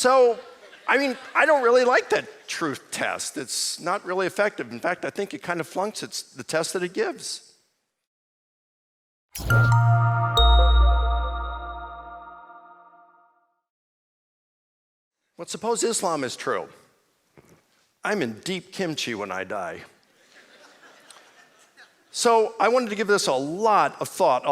So, I don't really like that truth test. It's not really effective. In fact, I think it kind of flunks the test that it gives. But suppose Islam is true. I'm in deep kimchi when I die. So I wanted to give this a lot of thought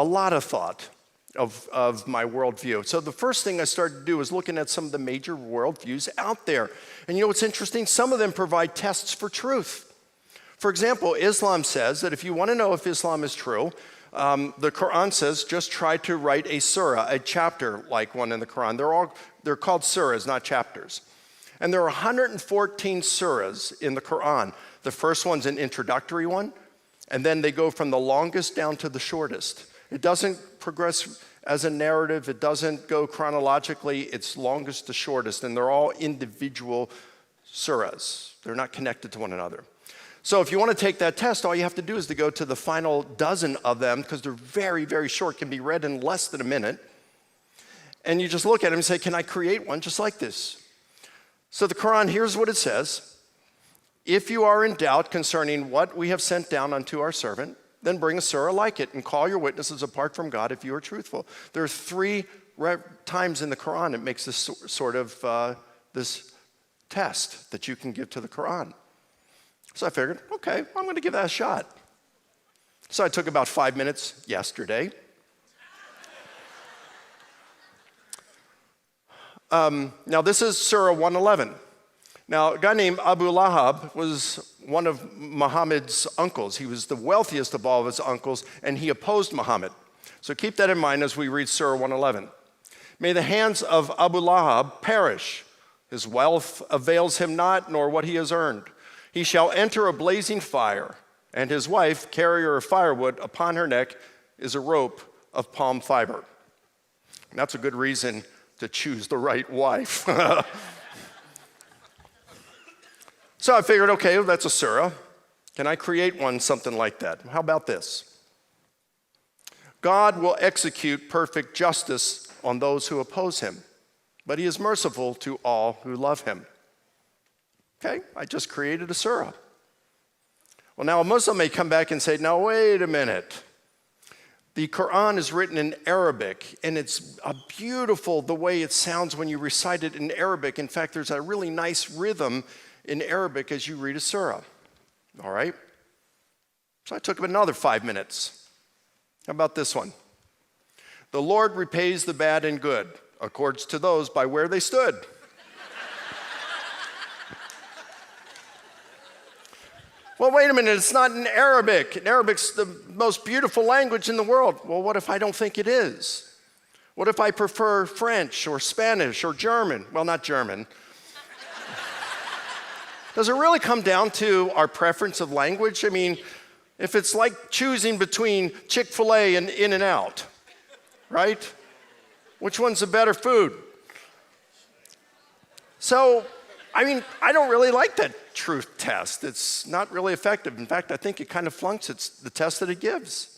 of my worldview. So the first thing I started to do was looking at some of the major worldviews out there. And you know what's interesting? Some of them provide tests for truth. For example, Islam says that if you want to know if Islam is true, the Quran says just try to write a surah, a chapter like one in the Quran. They're called surahs, not chapters. And there are 114 surahs in the Quran. The first one's an introductory one, and then they go from the longest down to the shortest. It doesn't progress as a narrative. It doesn't go chronologically. It's longest to shortest, and they're all individual surahs. They're not connected to one another. So if you want to take that test, all you have to do is to go to the final dozen of them, because they're very, very short, can be read in less than a minute. And you just look at them and say, can I create one just like this? So the Quran, here's what it says. If you are in doubt concerning what we have sent down unto our servant, then bring a surah like it and call your witnesses apart from God if you are truthful. There are 3 times in the Quran it makes this sort of this test that you can give to the Quran. So I figured, okay, I'm going to give that a shot. So I took about 5 minutes yesterday. Now this is Surah 111. Now a guy named Abu Lahab was one of Muhammad's uncles. He was the wealthiest of all of his uncles, and he opposed Muhammad. So keep that in mind as we read Surah 111. May the hands of Abu Lahab perish. His wealth avails him not, nor what he has earned. He shall enter a blazing fire, and his wife, carrier of firewood, upon her neck is a rope of palm fiber. And that's a good reason to choose the right wife. So I figured, okay, that's a surah. Can I create one something like that? How about this? God will execute perfect justice on those who oppose him, but he is merciful to all who love him. Okay, I just created a surah. Well, now a Muslim may come back and say, now wait a minute. The Quran is written in Arabic, and it's beautiful the way it sounds when you recite it in Arabic. In fact, there's a really nice rhythm in Arabic as you read a surah. All right? So I took another 5 minutes. How about this one? The Lord repays the bad and good, accords to those by where they stood. Well, wait a minute, it's not in Arabic. And Arabic's the most beautiful language in the world. Well, what if I don't think it is? What if I prefer French or Spanish or German? Well, not German. Does it really come down to our preference of language? I mean, if it's like choosing between Chick-fil-A and In-N-Out, right? Which one's the better food? So, I don't really like that truth test. It's not really effective. In fact, I think it kind of flunks the test that it gives.